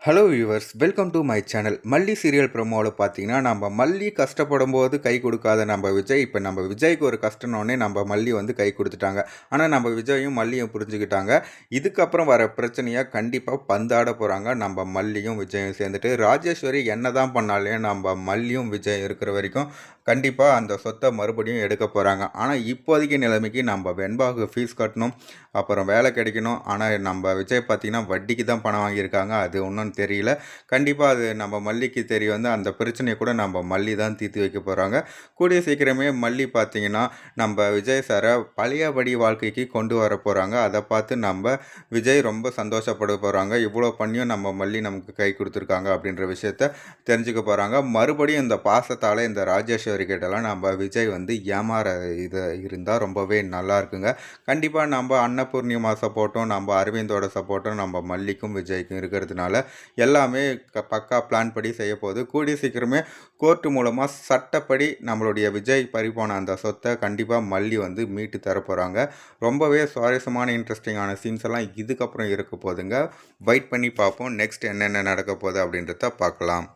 Hello viewers, welcome to my channel. மல்லி serial ப்ரோமோவில் பார்த்தீங்கன்னா, நம்ம மல்லி கஷ்டப்படும்போது கை கொடுக்காத நம்ம விஜய், இப்போ நம்ம விஜய்க்கு ஒரு கஷ்டனோடனே நம்ம மல்லி வந்து கை கொடுத்துட்டாங்க. ஆனால் நம்ம விஜயும் மல்லியும் புரிஞ்சுக்கிட்டாங்க. இதுக்கப்புறம் வர பிரச்சனையை கண்டிப்பாக பந்தாட போகிறாங்க நம்ம மல்லியும் விஜயும் சேர்ந்துட்டு. ராஜேஸ்வரி என்ன தான் பண்ணாலையும் நம்ம மல்லியும் விஜய் இருக்கிற வரைக்கும் கண்டிப்பாக அந்த சொத்தை மறுபடியும் எடுக்க போகிறாங்க. ஆனால் இப்போதைக்கு நிலைமைக்கு நம்ம வெண்பாவுக்கு ஃபீஸ் கட்டணும், அப்புறம் வேலை கிடைக்கணும். ஆனால் நம்ம விஜய் பார்த்திங்கன்னா வட்டிக்கு தான் பணம் வாங்கியிருக்காங்க. அது ஒன்றும் தெரியல. கண்டிப்பாக அது நம்ம மல்லிக்கு தெரிய வந்து அந்த பிரச்சனையை கூட நம்ம மல்லி தான் தீர்த்து வைக்க போகிறாங்க. கூடிய சீக்கிரமே மல்லி பார்த்திங்கன்னா நம்ம விஜய் சாரை பழையபடி வாழ்க்கைக்கு கொண்டு வர போகிறாங்க. அதை பார்த்து நம்ம விஜய் ரொம்ப சந்தோஷப்பட போகிறாங்க. இவ்வளோ பண்ணியும் நம்ம மல்லி நமக்கு கை கொடுத்துருக்காங்க அப்படின்ற விஷயத்த தெரிஞ்சுக்க போகிறாங்க. மறுபடியும் இந்த பாசத்தால் இந்த ராஜேஸ்வரி கிட்டலாம் நம்ம விஜய் வந்து ஏமாற இது இருந்தால் ரொம்பவே நல்லா இருக்குங்க. கண்டிப்பாக நம்ம அன்னபூர்ணிமா சப்போர்ட்டும் நம்ம அரவிந்தோட சப்போர்ட்டும் நம்ம மல்லிக்கும் விஜய்க்கும் இருக்கிறதுனால எல்லாமே பக்கா பிளான் படி செய்ய போகுது. கூடிய சீக்கிரமே கோர்ட்டு மூலமாக சட்டப்படி நம்மளுடைய விஜய் பறிப்போன அந்த சொத்தை கண்டிப்பாக மல்லி வந்து மீட்டு தர போகிறாங்க. ரொம்பவே சுவாரஸ்யமான இன்ட்ரெஸ்டிங்கான சீன்ஸ் எல்லாம் இதுக்கப்புறம் இருக்க போகுதுங்க. வெயிட் பண்ணி பார்ப்போம் நெக்ஸ்ட் என்னென்ன நடக்க போகுது அப்படின்றத பார்க்கலாம்.